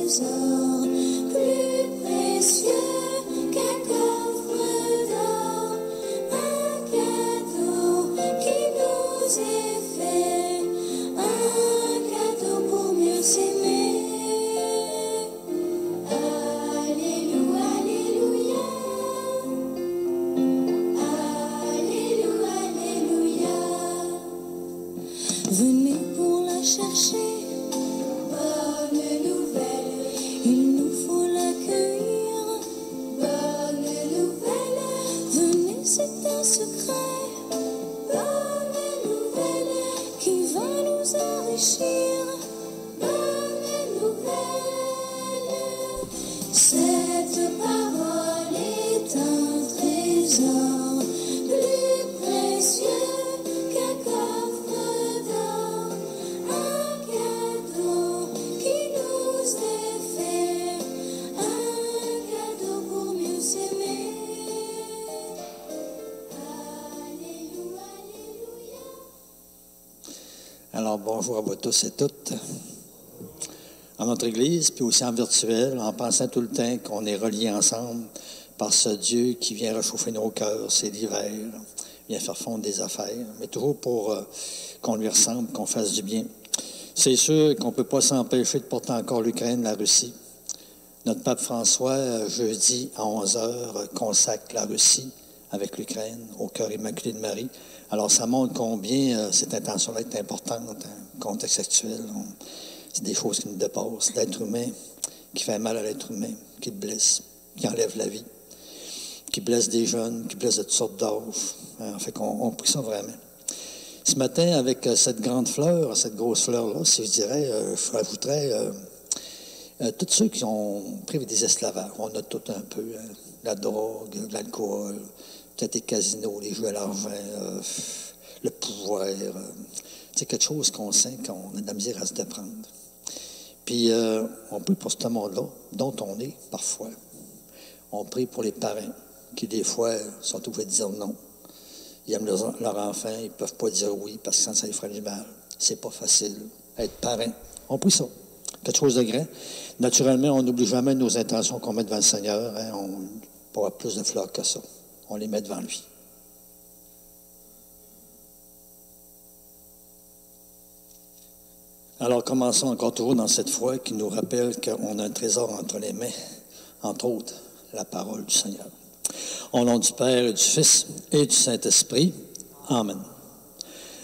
trésor, plus précieux qu'un coffre d'or, un cadeau qui nous est fait, un cadeau pour mieux s'aimer. Alléluia, Alléluia, Alléluia, Alléluia. Venez pour la chercher, bonne nouvelle, il nous faut l'accueillir, bonne nouvelle. Venez, c'est un secret, bonne nouvelle, qui va nous enrichir, bonne nouvelle. Cette parole est un trésor, plus précieux qu'un coffre d'or, un cadeau qui nous est fait, un cadeau pour mieux s'aimer. Alléluia, Alléluia. Alors, bonjour à vous tous et toutes. À notre Église, puis aussi en virtuel, en pensant tout le temps qu'on est reliés ensemble par ce Dieu qui vient réchauffer nos cœurs, c'est l'hiver, vient faire fondre des affaires, mais toujours pour qu'on lui ressemble, qu'on fasse du bien. C'est sûr qu'on ne peut pas s'empêcher de porter encore l'Ukraine, la Russie. Notre pape François, jeudi à 11h, consacre la Russie avec l'Ukraine au cœur immaculé de Marie. Alors, ça montre combien cette intention-là est importante, en contexte actuel. C'est des choses qui nous dépassent. L'être humain qui fait mal à l'être humain, qui le blesse, qui enlève la vie, qui blesse des jeunes, qui blesse de toutes sortes d'âges. En fait qu'on prie ça vraiment. Ce matin, avec cette grande fleur, cette grosse fleur-là, si je dirais, je rajouterais tous ceux qui ont pris des esclavages. On a tout un peu, la drogue, l'alcool, peut-être les casinos, les jeux à l'argent, le pouvoir. C'est quelque chose qu'on sent qu'on a de la misère à se déprendre. Puis, on prie pour ce monde-là, dont on est parfois. On prie pour les parents, qui des fois sont obligés de dire non. Ils aiment leur enfant, ils ne peuvent pas dire oui, parce que sinon ça les ferait du mal. C'est pas facile. Être parent, on prie ça. Quelque chose de grand. Naturellement, on n'oublie jamais nos intentions qu'on met devant le Seigneur. Hein. On pas avoir plus de fleurs que ça. On les met devant lui. Alors, commençons encore toujours dans cette foi qui nous rappelle qu'on a un trésor entre les mains, entre autres, la parole du Seigneur. Au nom du Père et du Fils et du Saint-Esprit. Amen.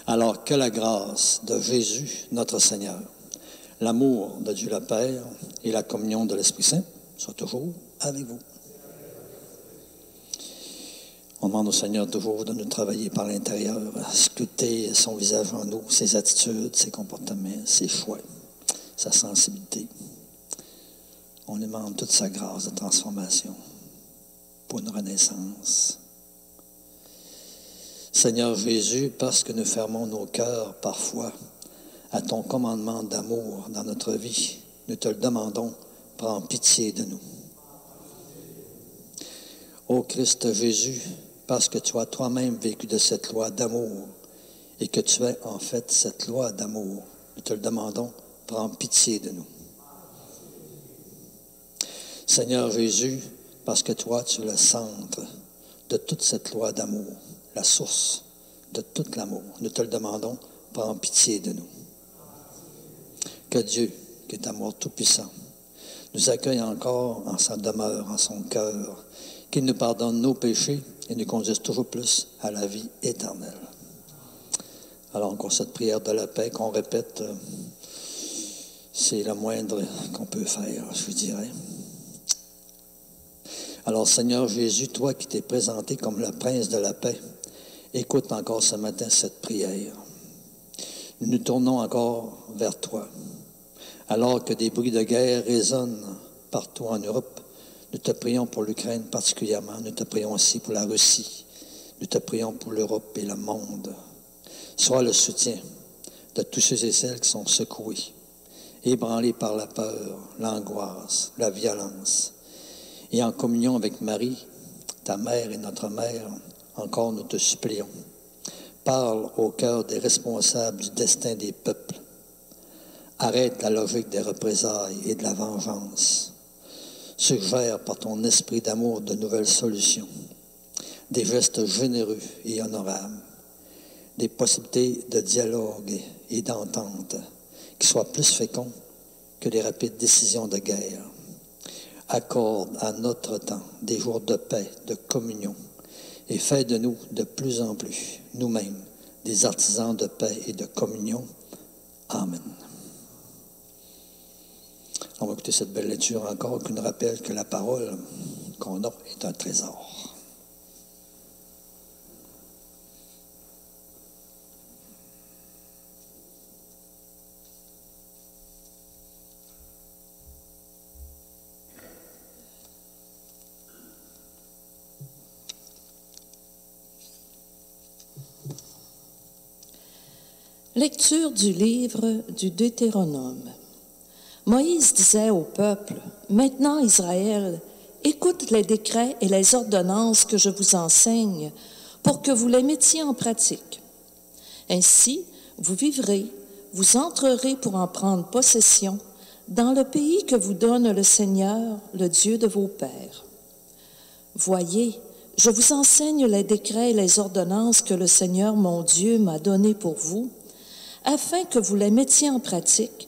Alors, que la grâce de Jésus, notre Seigneur, l'amour de Dieu le Père et la communion de l'Esprit Saint soient toujours avec vous. On demande au Seigneur toujours de nous travailler par l'intérieur, à scruter son visage en nous, ses attitudes, ses comportements, ses choix, sa sensibilité. On lui demande toute sa grâce de transformation pour une renaissance. Seigneur Jésus, parce que nous fermons nos cœurs parfois à ton commandement d'amour dans notre vie, nous te le demandons, prends pitié de nous. Ô Christ Jésus, parce que tu as toi-même vécu de cette loi d'amour et que tu es en fait cette loi d'amour, nous te le demandons, prends pitié de nous. Seigneur Jésus, parce que toi, tu es le centre de toute cette loi d'amour, la source de tout l'amour, nous te le demandons, prends pitié de nous. Que Dieu, qui est amour tout-puissant, nous accueille encore en sa demeure, en son cœur, qu'il nous pardonne nos péchés et nous conduise toujours plus à la vie éternelle. Alors encore cette prière de la paix qu'on répète, c'est la moindre qu'on peut faire, je dirais. Alors Seigneur Jésus, toi qui t'es présenté comme le prince de la paix, écoute encore ce matin cette prière. Nous nous tournons encore vers toi. Alors que des bruits de guerre résonnent partout en Europe, nous te prions pour l'Ukraine particulièrement. Nous te prions aussi pour la Russie. Nous te prions pour l'Europe et le monde. Sois le soutien de tous ceux et celles qui sont secoués, ébranlés par la peur, l'angoisse, la violence. Et en communion avec Marie, ta mère et notre mère, encore nous te supplions. Parle au cœur des responsables du destin des peuples. Arrête la logique des représailles et de la vengeance. Suggère par ton esprit d'amour de nouvelles solutions, des gestes généreux et honorables, des possibilités de dialogue et d'entente qui soient plus féconds que les rapides décisions de guerre. Accorde à notre temps des jours de paix, de communion, et fais de nous de plus en plus, nous-mêmes, des artisans de paix et de communion. Amen. On va écouter cette belle lecture encore qui nous rappelle que la parole qu'on a est un trésor. Lecture du livre du Deutéronome. Moïse disait au peuple, « Maintenant, Israël, écoute les décrets et les ordonnances que je vous enseigne pour que vous les mettiez en pratique. Ainsi, vous vivrez, vous entrerez pour en prendre possession dans le pays que vous donne le Seigneur, le Dieu de vos pères. Voyez, je vous enseigne les décrets et les ordonnances que le Seigneur, mon Dieu, m'a donnés pour vous, afin que vous les mettiez en pratique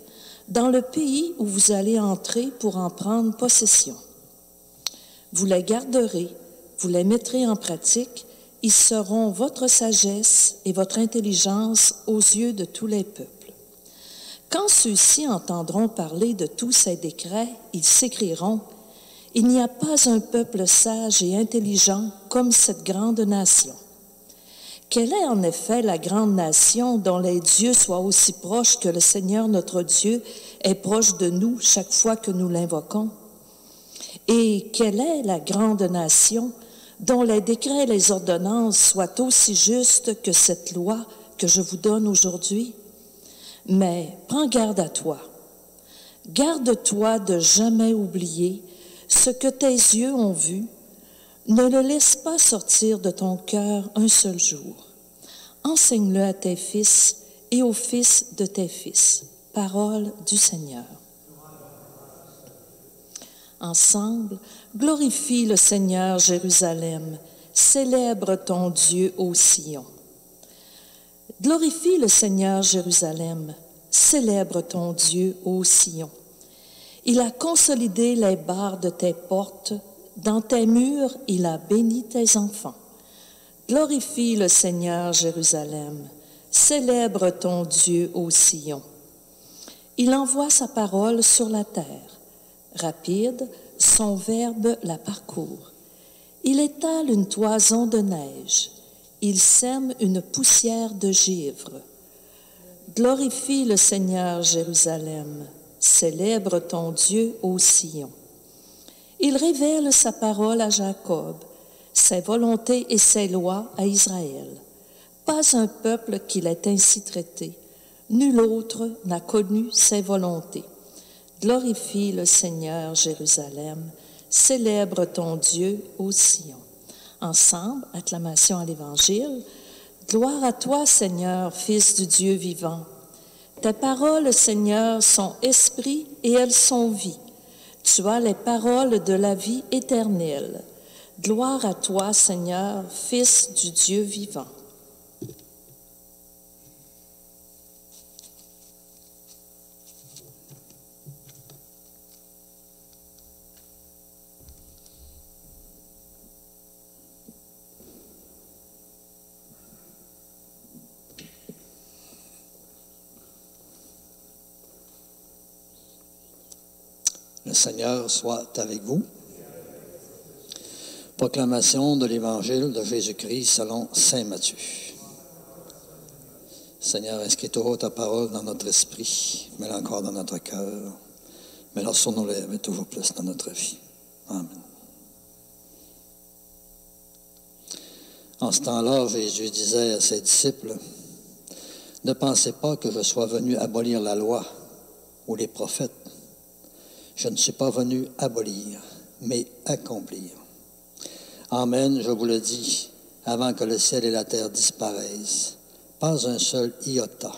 dans le pays où vous allez entrer pour en prendre possession. Vous les garderez, vous les mettrez en pratique, ils seront votre sagesse et votre intelligence aux yeux de tous les peuples. Quand ceux-ci entendront parler de tous ces décrets, ils s'écrieront, « Il n'y a pas un peuple sage et intelligent comme cette grande nation. » Quelle est en effet la grande nation dont les dieux soient aussi proches que le Seigneur notre Dieu est proche de nous chaque fois que nous l'invoquons? Et quelle est la grande nation dont les décrets et les ordonnances soient aussi justes que cette loi que je vous donne aujourd'hui? Mais prends garde à toi. Garde-toi de jamais oublier ce que tes yeux ont vu. Ne le laisse pas sortir de ton cœur un seul jour. Enseigne-le à tes fils et aux fils de tes fils. Parole du Seigneur. Ensemble, glorifie le Seigneur, Jérusalem. Célèbre ton Dieu ô Sion. Glorifie le Seigneur, Jérusalem. Célèbre ton Dieu ô Sion. Il a consolidé les barres de tes portes. Dans tes murs, il a béni tes enfants. Glorifie le Seigneur, Jérusalem. Célèbre ton Dieu ô Sion. Il envoie sa parole sur la terre. Rapide, son verbe la parcourt. Il étale une toison de neige. Il sème une poussière de givre. Glorifie le Seigneur, Jérusalem. Célèbre ton Dieu ô Sion. Il révèle sa parole à Jacob, ses volontés et ses lois à Israël. Pas un peuple qui l'ait ainsi traité. Nul autre n'a connu ses volontés. Glorifie le Seigneur, Jérusalem. Célèbre ton Dieu ô Sion. Ensemble, acclamation à l'Évangile. Gloire à toi, Seigneur, Fils du Dieu vivant. Tes paroles, Seigneur, sont esprit et elles sont vie. Tu as les paroles de la vie éternelle. Gloire à toi, Seigneur, Fils du Dieu vivant. Le Seigneur soit avec vous. Proclamation de l'Évangile de Jésus-Christ selon saint Matthieu. Seigneur, inscris toujours ta parole dans notre esprit, mets-la encore dans notre cœur, mets-la sur nos lèvres et toujours plus dans notre vie. Amen. En ce temps-là, Jésus disait à ses disciples, « Ne pensez pas que je sois venu abolir la loi ou les prophètes. Je ne suis pas venu abolir, mais accomplir. Amen, je vous le dis, avant que le ciel et la terre disparaissent, pas un seul iota,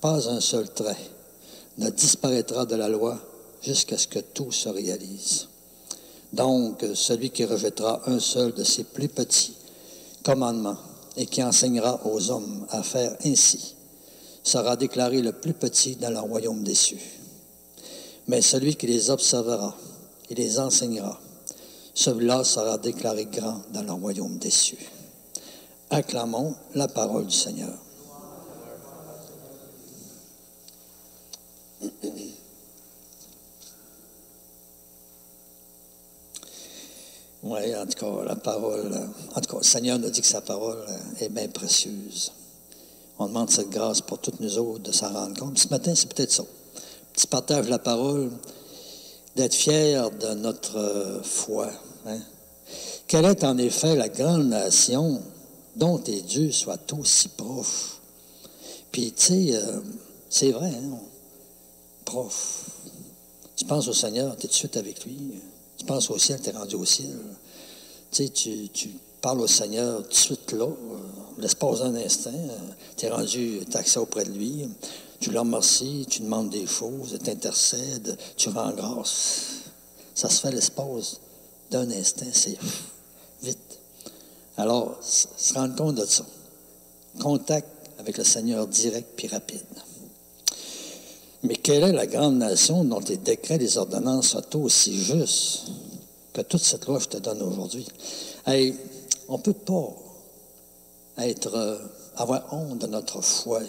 pas un seul trait ne disparaîtra de la loi jusqu'à ce que tout se réalise. Donc, celui qui rejettera un seul de ses plus petits commandements et qui enseignera aux hommes à faire ainsi sera déclaré le plus petit dans le royaume des cieux. Mais celui qui les observera et les enseignera, celui-là sera déclaré grand dans le royaume des cieux. Acclamons la parole du Seigneur. Oui, en tout cas, la parole, en tout cas, le Seigneur nous dit que sa parole est bien précieuse. On demande cette grâce pour toutes nous autres de s'en rendre compte. Puis ce matin, c'est peut-être ça. Petit partage de la parole, d'être fier de notre foi. Hein? Quelle est en effet la grande nation dont tes dieux soient aussi proches? Puis, tu sais, c'est vrai, hein? Proche. Tu penses au Seigneur, tu es tout de suite avec lui. Tu penses au ciel, tu es rendu au ciel. Tu sais, tu parles au Seigneur tout de suite là, l'espace d'un instant, tu es rendu, tu as accès auprès de lui, tu le remercies, tu demandes des choses, tu intercèdes, tu rends grâce. Ça se fait l'espace d'un instant, c'est vite. Alors, se rendre compte de ça. Contact avec le Seigneur direct puis rapide. Mais quelle est la grande nation dont les décrets, les ordonnances soient aussi justes que toute cette loi que je te donne aujourd'hui? Hey, on ne peut pas avoir honte de notre foi.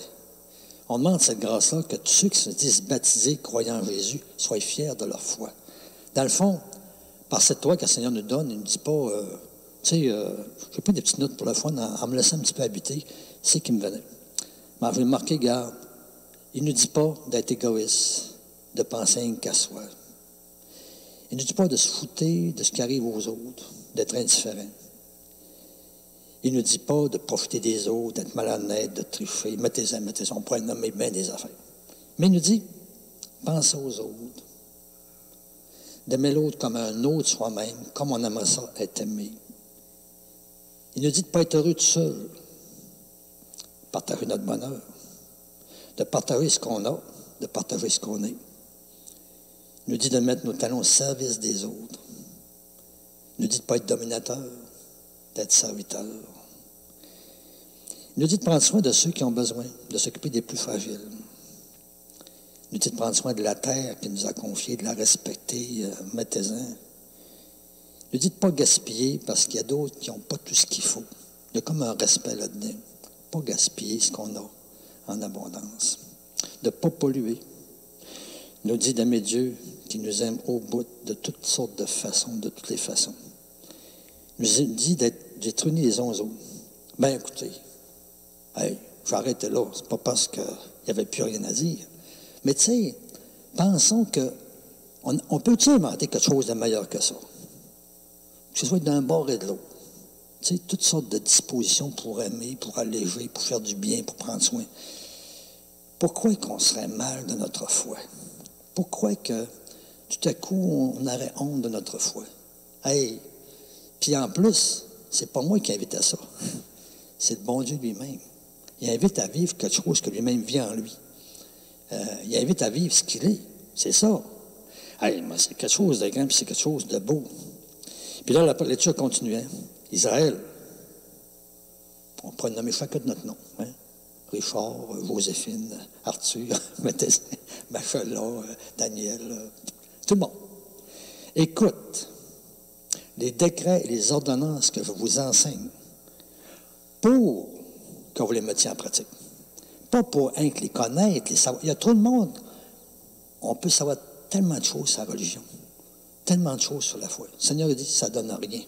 On demande cette grâce-là que tous ceux qui se disent baptisés, croyant en Jésus, soient fiers de leur foi. Dans le fond, par cette loi que le Seigneur nous donne, il ne nous dit pas, je n'ai pas des petites notes pour la foi, en me laissant un petit peu habiter, c'est qui me venait. Mais je vais marquer, garde. Il ne nous dit pas d'être égoïste, de penser qu'à soi. Il ne nous dit pas de se foutre de ce qui arrive aux autres, d'être indifférent. Il ne nous dit pas de profiter des autres, d'être malhonnête, de tricher. Mettez-en, on pourrait nommer bien des affaires. Mais il nous dit, pensez aux autres. D'aimer l'autre comme un autre soi-même, comme on aimerait ça être aimé. Il nous dit de ne pas être heureux tout seul. Partager notre bonheur. De partager ce qu'on a, de partager ce qu'on est. Il nous dit de mettre nos talents au service des autres. Il nous dit de ne pas être dominateur, d'être serviteur. Il nous dit de prendre soin de ceux qui ont besoin, de s'occuper des plus fragiles. Il nous dit de prendre soin de la terre qu'il nous a confiée, de la respecter, mettez-en. Il nous dit de ne pas gaspiller parce qu'il y a d'autres qui n'ont pas tout ce qu'il faut. Il y a comme un respect là-dedans. Pas gaspiller ce qu'on a en abondance. De ne pas polluer. Il nous dit d'aimer Dieu qui nous aime au bout de toutes sortes de façons, de toutes les façons. Il nous dit d'être unis les uns aux autres. Bien, écoutez, hey, j'arrête là. C'est pas parce qu'il n'y avait plus rien à dire. Mais tu sais, pensons qu'on peut-tu inventer quelque chose de meilleur que ça? Que ce soit d'un bord et de l'autre. Tu sais, toutes sortes de dispositions pour aimer, pour alléger, pour faire du bien, pour prendre soin. Pourquoi qu'on serait mal de notre foi? Pourquoi que tout à coup, on aurait honte de notre foi? Hey, puis en plus, c'est pas moi qui invite à ça. C'est le bon Dieu lui-même. Il invite à vivre quelque chose que lui-même vit en lui. Il invite à vivre ce qu'il est. C'est ça. Hey, mais c'est quelque chose de grand, puis c'est quelque chose de beau. Puis là, la lecture continue. Hein? Israël. On pourrait nommer chacun de notre nom. Hein? Richard, Joséphine, Arthur, Machala, Daniel, tout le monde. Écoute, les décrets et les ordonnances que je vous enseigne pour que vous les mettiez en pratique. Pas pour les connaître, les savoir. Il y a trop de monde. On peut savoir tellement de choses sur la religion, tellement de choses sur la foi. Le Seigneur a dit, ça ne donne rien.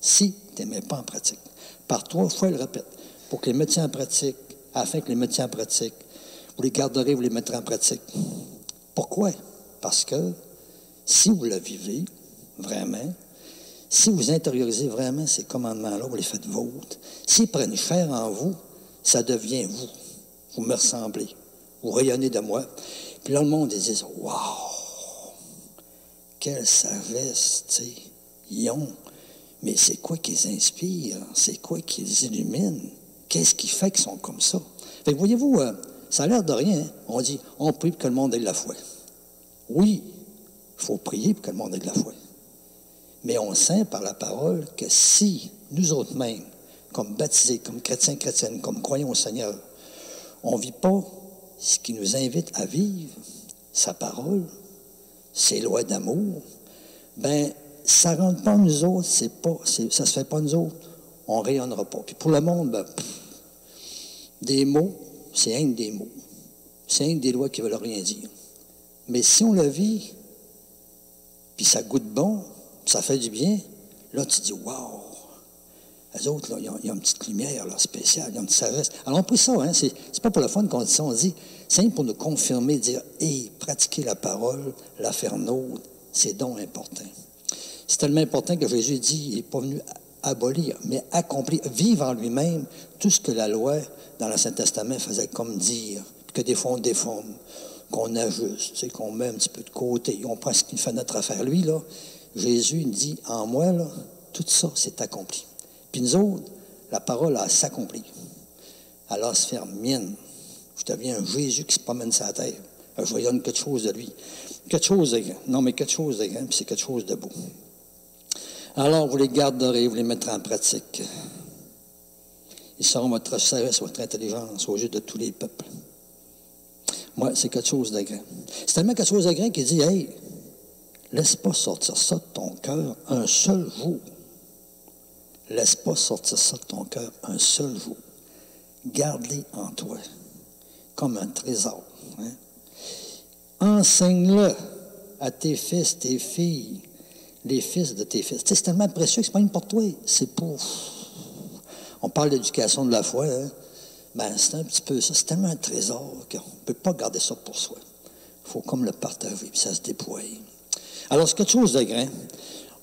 Si tu ne les mets pas en pratique. Par 3 fois, il répète, pour que les mettiez en pratique, afin que les mettiez en pratique, vous les garderez, vous les mettrez en pratique. Pourquoi? Parce que si vous le vivez vraiment, si vous intériorisez vraiment ces commandements-là, vous les faites vôtres, s'ils prennent chair en vous, ça devient vous. Vous me ressemblez. Vous rayonnez de moi. Puis là, le monde, ils disent, « Wow! Quelle sagesse, tu sais! Ils ont. Mais c'est quoi qui les inspire? C'est quoi qui les illumine? Qu'est-ce qui fait qu'ils sont comme ça? » Fait que voyez-vous, Ça a l'air de rien. Hein? On dit, on prie pour que le monde ait de la foi. Oui, il faut prier pour que le monde ait de la foi. Mais on sait par la parole que si nous autres mêmes, comme baptisés, comme chrétiens, chrétiennes, comme croyants au Seigneur, on ne vit pas ce qui nous invite à vivre, sa parole, ses lois d'amour, bien, ça ne rentre pas en nous autres, ça ne se fait pas nous autres, on ne rayonnera pas. Puis pour le monde, ben, des mots, c'est rien que des mots. C'est rien que des lois qui ne veulent rien dire. Mais si on le vit, puis ça goûte bon, ça fait du bien, là, tu dis, wow! Les autres, là, ils ont une petite lumière là, spéciale, ils ont une petite sagesse. Alors, on prie ça, hein, c'est pas pour le fun qu'on dit ça, on dit, c'est pour nous confirmer, dire, hey, pratiquer la parole, la faire nôtre, c'est donc important. C'est tellement important que Jésus dit, il n'est pas venu abolir, mais accomplir, vivre en lui-même tout ce que la loi dans l'Ancien Testament faisait comme dire, que des fois on déforme, qu'on ajuste, qu'on met un petit peu de côté, on prend ce qu'il fait notre affaire. Lui, là, Jésus il dit, en moi, là, tout ça, c'est accompli. Puis nous autres, la parole, elle s'accomplit. Elle va se faire mienne. Je deviens un Jésus qui se promène sur la terre. Je rayonne quelque chose de lui. Quelque chose de grand. Non, mais quelque chose de grand, puis c'est quelque chose de beau. Alors, vous les garderez, vous les mettrez en pratique. Ils seront votre sagesse, votre intelligence aux yeux de tous les peuples. Moi, c'est quelque chose de grand. C'est tellement quelque chose de grand qu'il dit, hey, laisse pas sortir ça de ton cœur un seul jour. Laisse pas sortir ça de ton cœur un seul jour. Garde-les en toi, comme un trésor. Hein? Enseigne-le à tes fils, tes filles, les fils de tes fils. Tu sais, c'est tellement précieux que c'est pas une pour toi, c'est pour... On parle d'éducation de la foi, hein? Ben, c'est un petit peu ça. C'est tellement un trésor qu'on ne peut pas garder ça pour soi. Il faut comme le partager, puis ça se déploie. Alors, c'est quelque chose de grand.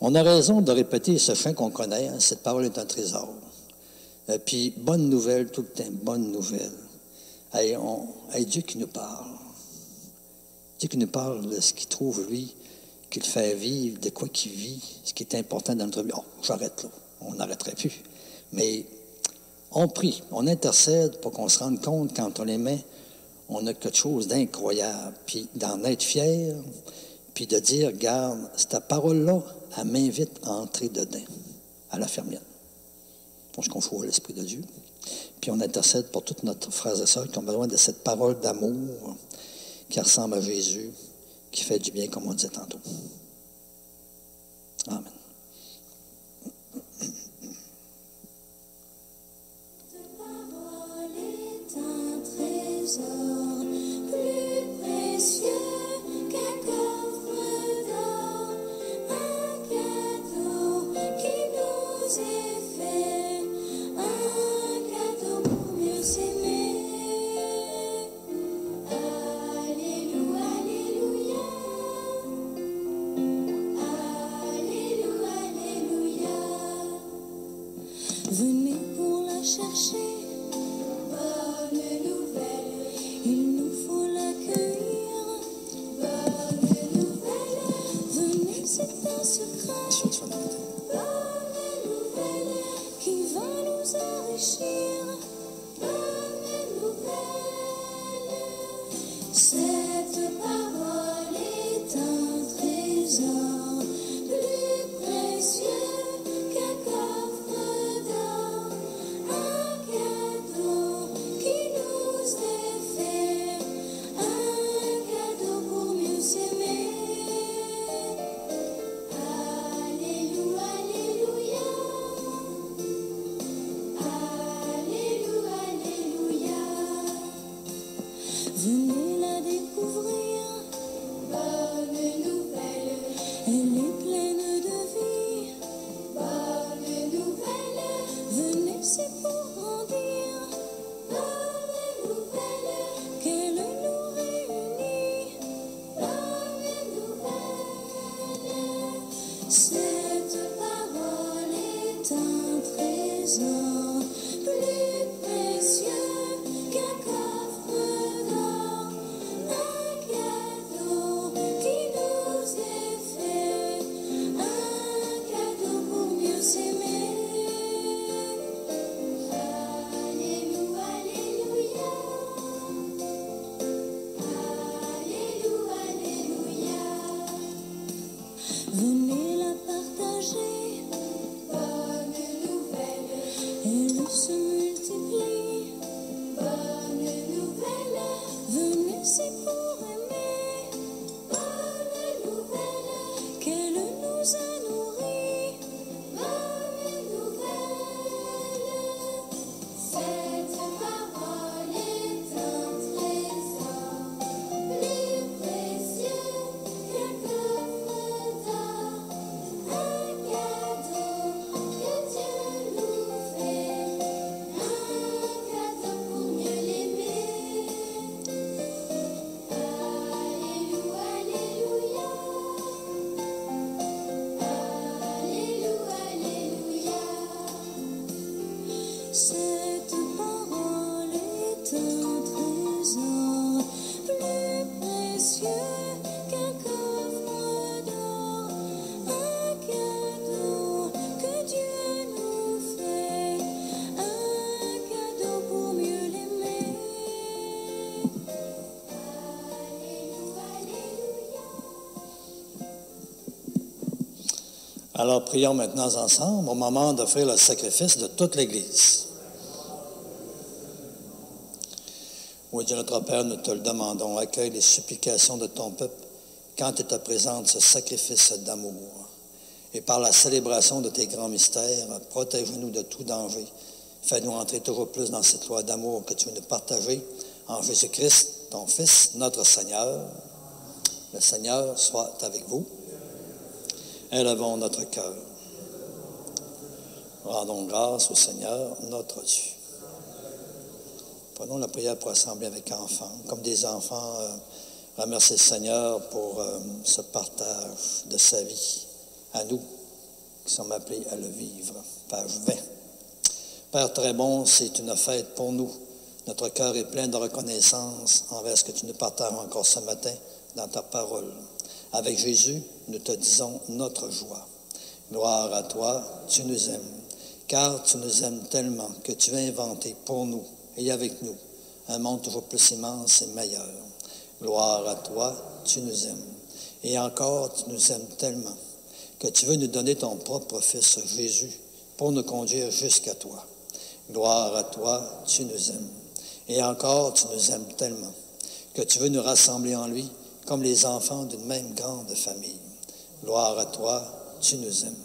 On a raison de répéter ce chant qu'on connaît, hein, cette parole est un trésor. Puis, bonne nouvelle, tout le temps, bonne nouvelle. Hey, Dieu qui nous parle. Dieu qui nous parle de ce qu'il trouve, lui, qu'il fait vivre, de quoi qu'il vit, ce qui est important dans notre vie. Oh, j'arrête là, on n'arrêterait plus. Mais on prie, on intercède pour qu'on se rende compte, quand on les met, on a quelque chose d'incroyable. Puis d'en être fier, puis de dire, regarde, cette parole-là, elle m'invite à entrer dedans, à la faire mienne. On se confond à l'Esprit de Dieu. Puis on intercède pour toutes nos frères et sœurs qui ont besoin de cette parole d'amour qui ressemble à Jésus, qui fait du bien, comme on disait tantôt. Amen. Ta parole est un trésor plus précieux qu'un coffre d'or, un cadeau qui nous est fait, un cadeau pour mieux s'aimer. Alléluia, alléluia. Alléluia, alléluia. Venez pour la chercher. Bonne nouvelle, il nous faut l'accueillir. Bonne nouvelle, venez, c'est un secret. Bonne nouvelle, qui va nous enrichir. Bonne nouvelle, cette parole est un trésor plus précieux qu'un coffre d'or, un cadeau qui nous est fait, un cadeau pour mieux s'aimer. Alléluia, alléluia. Alléluia, alléluia. Venez la découvrir. Bonne nouvelle, elle est pleine de vie. Bonne nouvelle, venez, c'est pour grandir. Bonne nouvelle, qu'elle nous réunit. Bonne nouvelle, cette parole est un trésor plus précieux qu'un coffre d'or, un cadeau qui nous est fait, un cadeau pour mieux s'aimer. Alléluia, alléluia. Alors, prions maintenant ensemble au moment d'offrir le sacrifice de toute l'Église. Oui, Dieu notre Père, nous te le demandons. Accueille les supplications de ton peuple quand tu te présentes ce sacrifice d'amour. Et par la célébration de tes grands mystères, protège-nous de tout danger. Fais-nous entrer toujours plus dans cette loi d'amour que tu veux nous partager en Jésus-Christ, ton Fils, notre Seigneur. Le Seigneur soit avec vous. Élevons notre cœur. Rendons grâce au Seigneur, notre Dieu. Prenons la prière pour assembler avec enfants. Comme des enfants, remercier le Seigneur pour ce partage de sa vie à nous qui sommes appelés à le vivre. Page 20. Père très bon, c'est une fête pour nous. Notre cœur est plein de reconnaissance envers ce que tu nous partages encore ce matin dans ta parole. Avec Jésus, nous te disons notre joie. Gloire à toi, tu nous aimes, car tu nous aimes tellement que tu as inventé pour nous et avec nous un monde toujours plus immense et meilleur. Gloire à toi, tu nous aimes. Et encore, tu nous aimes tellement que tu veux nous donner ton propre Fils Jésus pour nous conduire jusqu'à toi. Gloire à toi, tu nous aimes. Et encore, tu nous aimes tellement que tu veux nous rassembler en lui comme les enfants d'une même grande famille. Gloire à toi, tu nous aimes.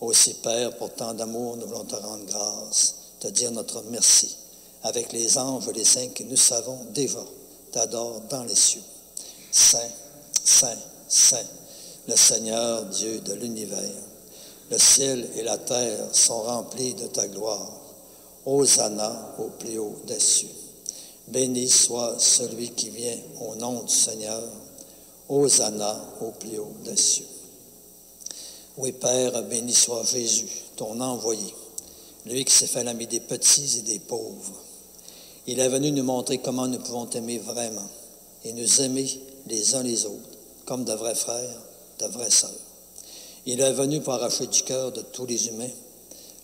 Aussi, Père, pour tant d'amour, nous voulons te rendre grâce, te dire notre merci, avec les anges et les saints que nous savons déjà t'adorent dans les cieux. Saint, Saint, Saint, le Seigneur Dieu de l'univers. Le ciel et la terre sont remplis de ta gloire. Hosanna au plus haut des cieux. Béni soit celui qui vient au nom du Seigneur. Hosanna au plus haut des cieux. Oui, Père, béni soit Jésus, ton envoyé, lui qui s'est fait l'ami des petits et des pauvres. Il est venu nous montrer comment nous pouvons t'aimer vraiment et nous aimer les uns les autres, comme de vrais frères, de vraies sœurs. Il est venu pour arracher du cœur de tous les humains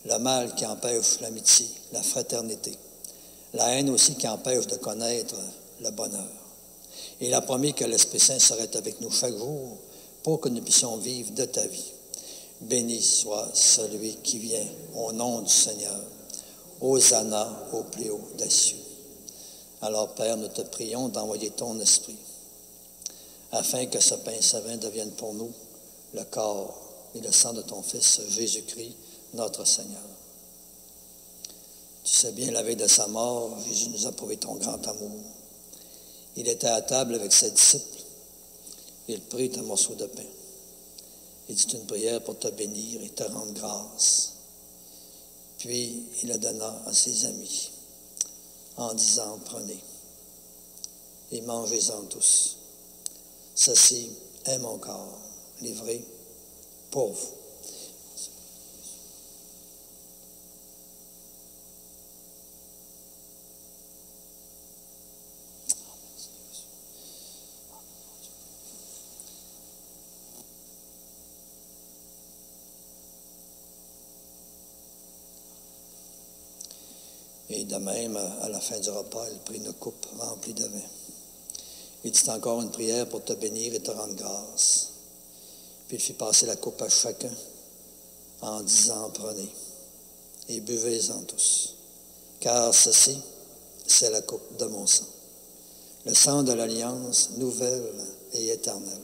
le mal qui empêche l'amitié, la fraternité, la haine aussi qui empêche de connaître le bonheur. Il a promis que l'Esprit Saint serait avec nous chaque jour pour que nous puissions vivre de ta vie. Béni soit celui qui vient au nom du Seigneur. Hosanna au plus haut des cieux. Alors, Père, nous te prions d'envoyer ton Esprit afin que ce pain et ce vin deviennent pour nous le corps et le sang de ton Fils Jésus-Christ, notre Seigneur. Tu sais bien, la veille de sa mort, Jésus nous a prouvé ton grand amour. Il était à table avec ses disciples. Il prit un morceau de pain. Il dit une prière pour te bénir et te rendre grâce. Puis, il la donna à ses amis en disant, prenez et mangez-en tous. Ceci est mon corps livré pour vous. Et de même, à la fin du repas, il prit une coupe remplie de vin. Il dit encore une prière pour te bénir et te rendre grâce. Puis il fit passer la coupe à chacun en disant, prenez et buvez-en tous. Car ceci, c'est la coupe de mon sang. Le sang de l'alliance nouvelle et éternelle,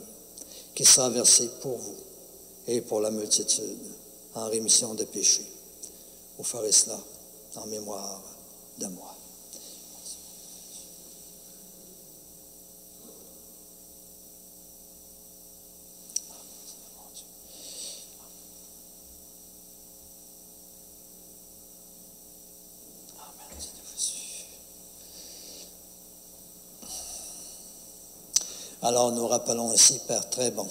qui sera versé pour vous et pour la multitude en rémission des péchés. Vous ferez cela en mémoire de moi. Alors nous rappelons ici, Père très bon,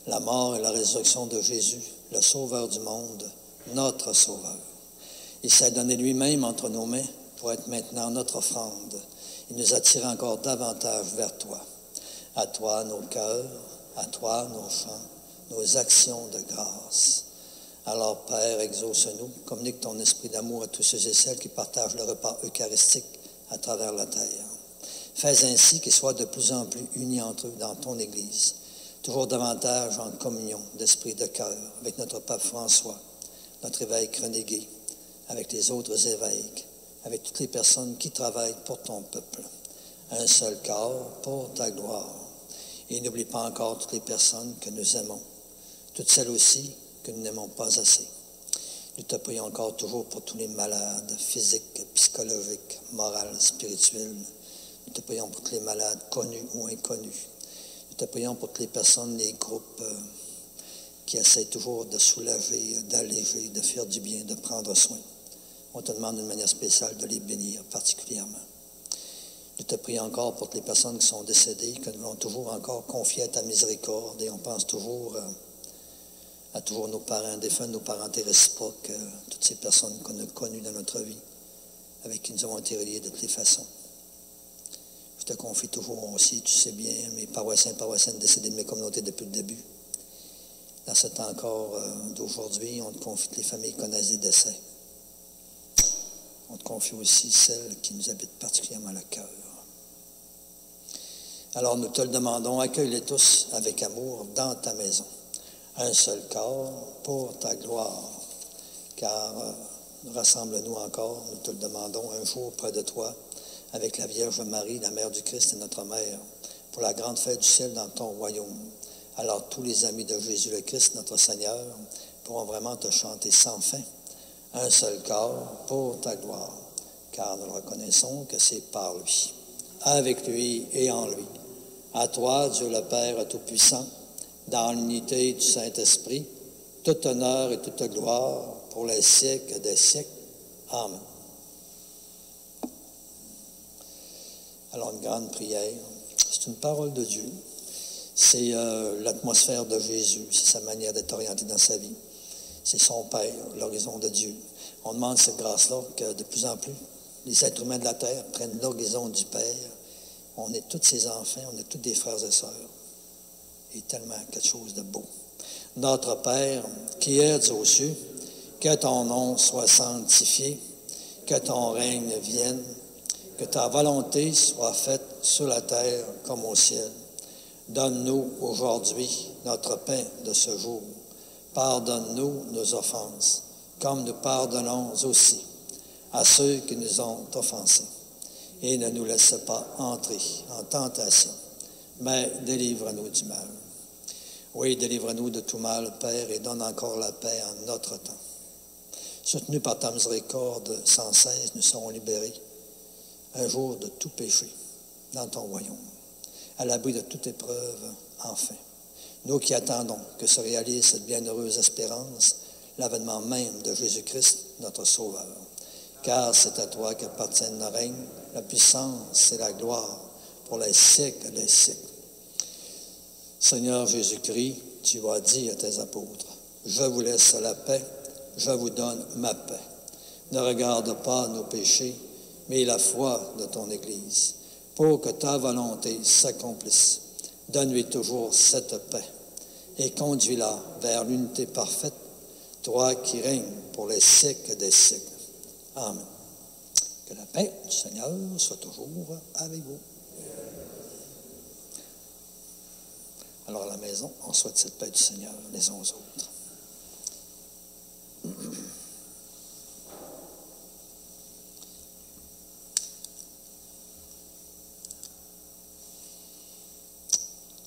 la mort et la résurrection de Jésus, le Sauveur du monde, notre Sauveur. Il s'est donné lui-même entre nos mains pour être maintenant notre offrande. Il nous attire encore davantage vers toi. À toi nos cœurs, à toi nos chants, nos actions de grâce. Alors Père, exauce-nous, communique ton esprit d'amour à tous ceux et celles qui partagent le repas eucharistique à travers la terre. Fais ainsi qu'ils soient de plus en plus unis entre eux dans ton Église, toujours davantage en communion d'esprit de cœur avec notre pape François, notre évêque Renégué, avec les autres évêques, avec toutes les personnes qui travaillent pour ton peuple. Un seul corps pour ta gloire. Et n'oublie pas encore toutes les personnes que nous aimons, toutes celles aussi que nous n'aimons pas assez. Nous te prions encore toujours pour tous les malades physiques, psychologiques, moraux, spirituels. Nous te prions pour tous les malades connus ou inconnus. Nous te prions pour toutes les personnes, les groupes qui essaient toujours de soulager, d'alléger, de faire du bien, de prendre soin. On te demande d'une manière spéciale de les bénir particulièrement. Nous te prions encore pour toutes les personnes qui sont décédées, que nous voulons toujours encore confier à ta miséricorde, et on pense toujours à toujours nos parents défunts, nos parentés réciproques, toutes ces personnes qu'on a connues dans notre vie, avec qui nous avons été reliés de toutes les façons. Je te confie toujours aussi, tu sais bien, mes paroissiens, paroissiennes décédés de mes communautés depuis le début. Dans ce temps encore d'aujourd'hui, on te confie les familles qui connaissent des décès. On te confie aussi celles qui nous habitent particulièrement le cœur. Alors nous te le demandons, accueille-les tous avec amour dans ta maison. Un seul corps pour ta gloire. Car rassemble-nous encore, nous te le demandons, un jour près de toi, avec la Vierge Marie, la Mère du Christ et notre Mère, pour la grande fête du ciel dans ton royaume. Alors tous les amis de Jésus le Christ, notre Seigneur, pourront vraiment te chanter sans fin. Un seul corps pour ta gloire, car nous le reconnaissons que c'est par lui, avec lui et en lui. À toi, Dieu le Père Tout-Puissant, dans l'unité du Saint-Esprit, tout honneur et toute gloire pour les siècles des siècles. Amen. Alors, une grande prière. C'est une parole de Dieu. C'est l'atmosphère de Jésus. C'est sa manière d'être orienté dans sa vie. C'est son Père, l'horizon de Dieu. On demande cette grâce-là que de plus en plus, les êtres humains de la terre prennent l'horizon du Père. On est tous ses enfants, on est tous des frères et sœurs. Et tellement quelque chose de beau. Notre Père, qui es aux cieux, que ton nom soit sanctifié, que ton règne vienne, que ta volonté soit faite sur la terre comme au ciel. Donne-nous aujourd'hui notre pain de ce jour. Pardonne-nous nos offenses, comme nous pardonnons aussi à ceux qui nous ont offensés. Et ne nous laisse pas entrer en tentation, mais délivre-nous du mal. Oui, délivre-nous de tout mal, Père, et donne encore la paix en notre temps. Soutenus par ta miséricorde sans cesse, nous serons libérés un jour de tout péché dans ton royaume, à l'abri de toute épreuve, enfin. Nous qui attendons que se réalise cette bienheureuse espérance, l'avènement même de Jésus-Christ, notre Sauveur. Car c'est à toi qu'appartiennent le règne, la puissance et la gloire pour les siècles des siècles. Seigneur Jésus-Christ, tu as dit à tes apôtres, « Je vous laisse la paix, je vous donne ma paix. Ne regarde pas nos péchés, mais la foi de ton Église, pour que ta volonté s'accomplisse. Donne-lui toujours cette paix et conduis-la vers l'unité parfaite, toi qui règnes pour les siècles des siècles. Amen. Que la paix du Seigneur soit toujours avec vous. Alors à la maison, on souhaite cette paix du Seigneur les uns aux autres.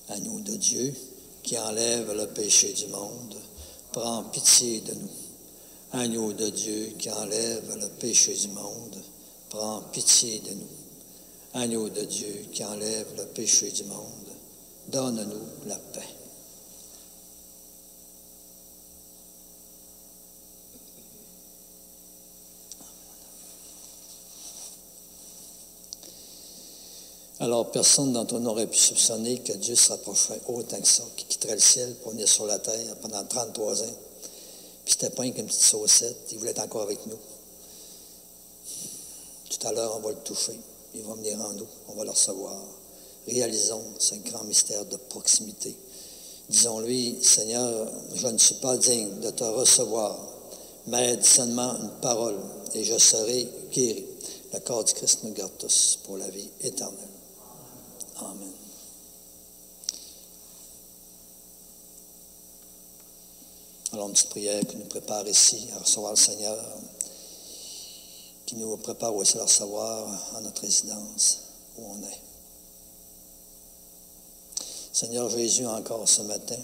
Agneau de Dieu, qui enlève le péché du monde, prends pitié de nous. Agneau de Dieu, qui enlève le péché du monde, prends pitié de nous. Agneau de Dieu, qui enlève le péché du monde, donne-nous la paix. Alors, personne d'entre nous n'aurait pu soupçonner que Dieu se rapprocherait autant que ça, qu'il quitterait le ciel pour venir sur la terre pendant 33 ans. Puis c'était pas une petite saucette, il voulait être encore avec nous. Tout à l'heure, on va le toucher, il va venir en nous, on va le recevoir. Réalisons ce grand mystère de proximité. Disons-lui, Seigneur, je ne suis pas digne de te recevoir, mais dis seulement une parole et je serai guéri. Le corps du Christ nous garde tous pour la vie éternelle. Amen. Alors, une petite prière qui nous prépare ici à recevoir le Seigneur, qui nous prépare aussi à le recevoir à notre résidence où on est. Seigneur Jésus, encore ce matin,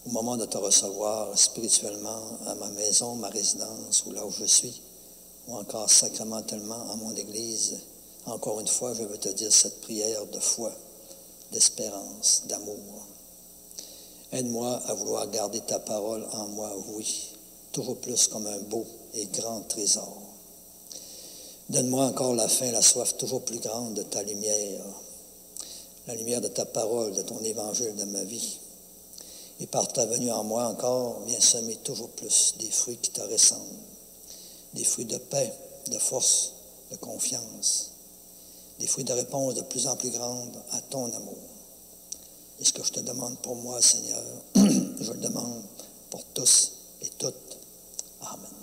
au moment de te recevoir spirituellement à ma maison, ma résidence, ou là où je suis, ou encore sacramentellement à mon Église, encore une fois, je veux te dire cette prière de foi, d'espérance, d'amour. Aide-moi à vouloir garder ta parole en moi, oui, toujours plus comme un beau et grand trésor. Donne-moi encore la faim, la soif toujours plus grande de ta lumière, la lumière de ta parole, de ton évangile de ma vie. Et par ta venue en moi encore, viens semer toujours plus des fruits qui te ressemblent, des fruits de paix, de force, de confiance, des fruits de réponse de plus en plus grande à ton amour. Et ce que je te demande pour moi, Seigneur, je le demande pour tous et toutes. Amen.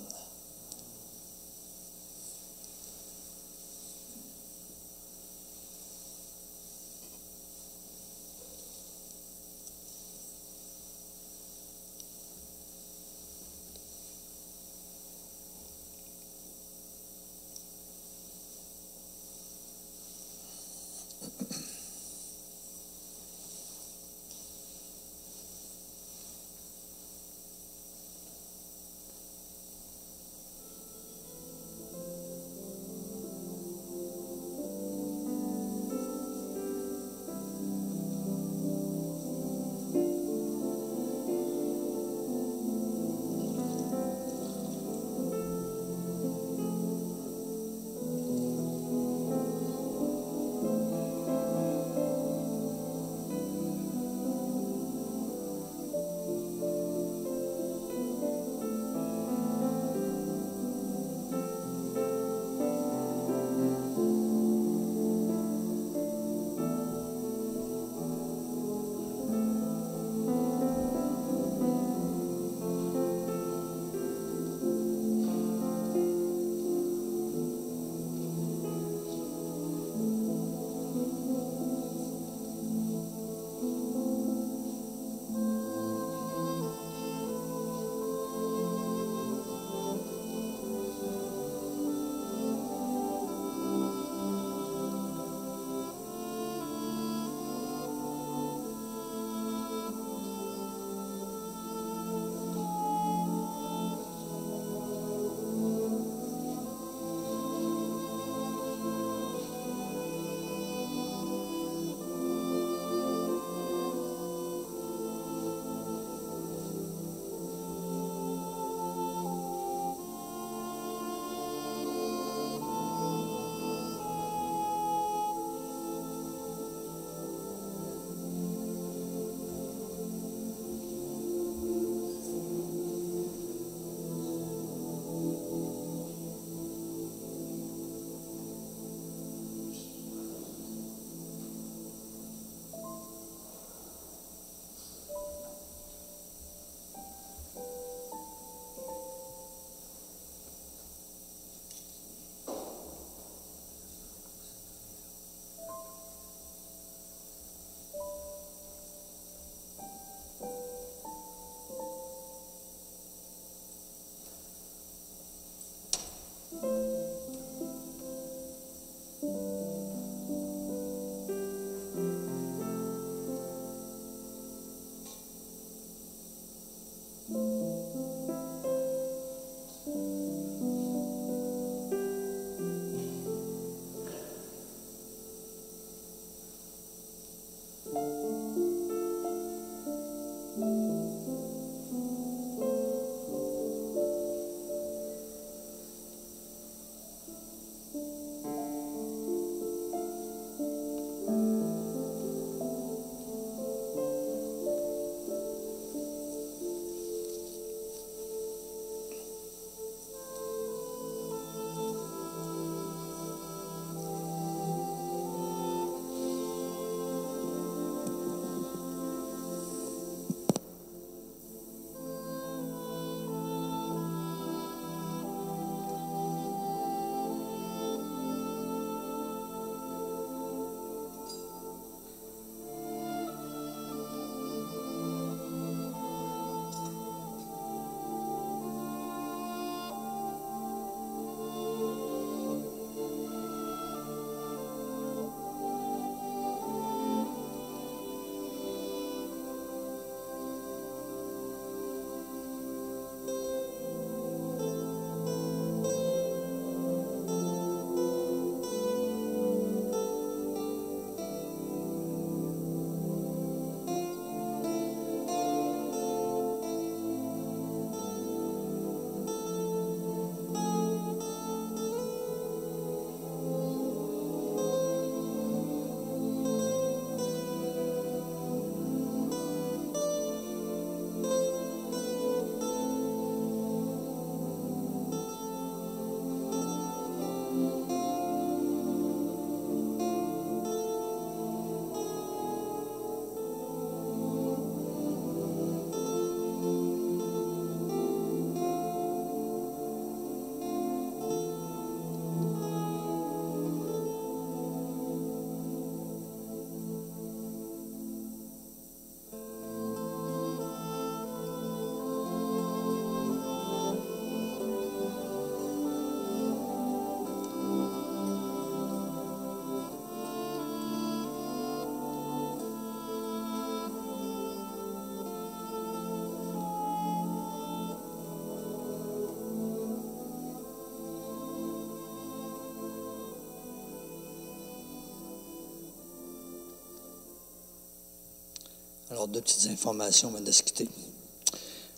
Alors, deux petites informations avant de se quitter.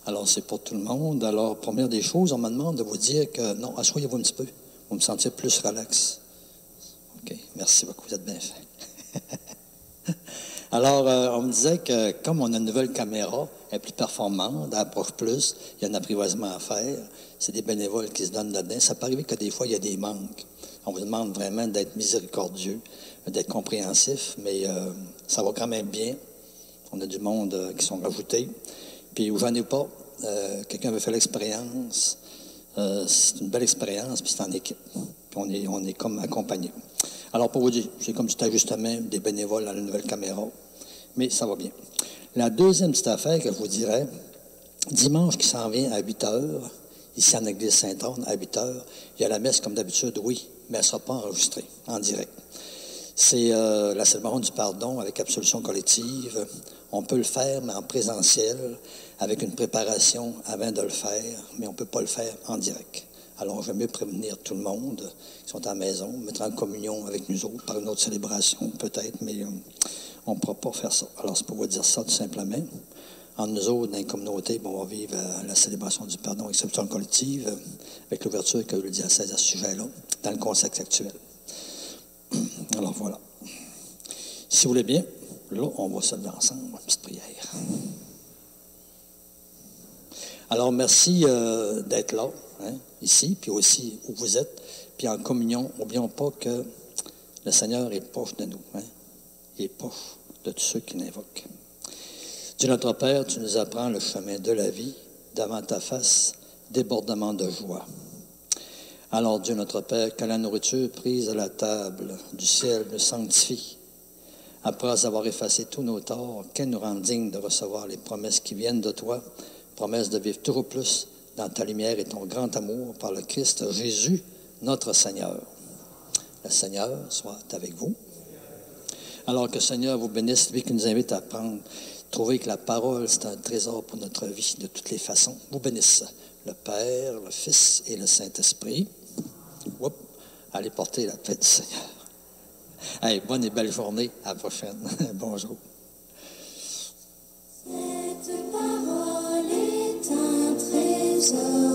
Alors, c'est pour tout le monde. Alors, première des choses, on me demande de vous dire que, non, asseyez-vous un petit peu. Vous me sentir plus relax. OK, merci beaucoup, vous êtes bien fait. Alors, on me disait que comme on a une nouvelle caméra, elle est plus performante, elle approche plus, il y a un apprivoisement à faire, c'est des bénévoles qui se donnent là-dedans. Ça peut arriver que des fois, il y a des manques. On vous demande vraiment d'être miséricordieux, d'être compréhensif, mais ça va quand même bien. On a du monde qui sont rajoutés. Puis où j'en ai pas, quelqu'un veut faire l'expérience. C'est une belle expérience, puis c'est en équipe. Puis on est comme accompagnés. Alors, pour vous dire, j'ai comme petit ajustement des bénévoles à la nouvelle caméra, mais ça va bien. La deuxième petite affaire que je vous dirais, dimanche qui s'en vient à 8 heures, ici en Église Sainte-Anne, à 8 heures, il y a la messe comme d'habitude, oui, mais elle ne sera pas enregistrée, en direct. C'est la célébration du pardon avec absolution collective. On peut le faire, mais en présentiel, avec une préparation avant de le faire, mais on ne peut pas le faire en direct. Alors, j'aime mieux prévenir tout le monde qui sont à la maison, mettre en communion avec nous autres par une autre célébration, peut-être, mais on ne pourra pas faire ça. Alors, c'est pour vous dire ça, tout simplement. En nous autres, dans les communautés, on va vivre la célébration du pardon avec absolution collective, avec l'ouverture qu'a eu le diocèse à ce sujet-là, dans le contexte actuel. Alors, voilà. Si vous voulez bien, là, on va se lever ensemble, une petite prière. Alors, merci d'être là, hein, ici, puis aussi où vous êtes, puis en communion. N'oublions pas que le Seigneur est proche de nous. Hein? Il est proche de tous ceux qui l'invoquent. Dieu notre Père, tu nous apprends le chemin de la vie, devant ta face, débordement de joie. Alors, Dieu notre Père, que la nourriture prise à la table du ciel nous sanctifie. Après avoir effacé tous nos torts, qu'elle nous rende dignes de recevoir les promesses qui viennent de toi, promesse de vivre toujours plus dans ta lumière et ton grand amour par le Christ Jésus, notre Seigneur. Le Seigneur soit avec vous. Alors que le Seigneur vous bénisse, lui qui nous invite à prendre, trouver que la parole, c'est un trésor pour notre vie de toutes les façons. Vous bénisse le Père, le Fils et le Saint-Esprit. Oups, allez porter la paix du Seigneur. Hey, bonne et belle journée. À la prochaine. Bonjour. Cette parole est un trésor.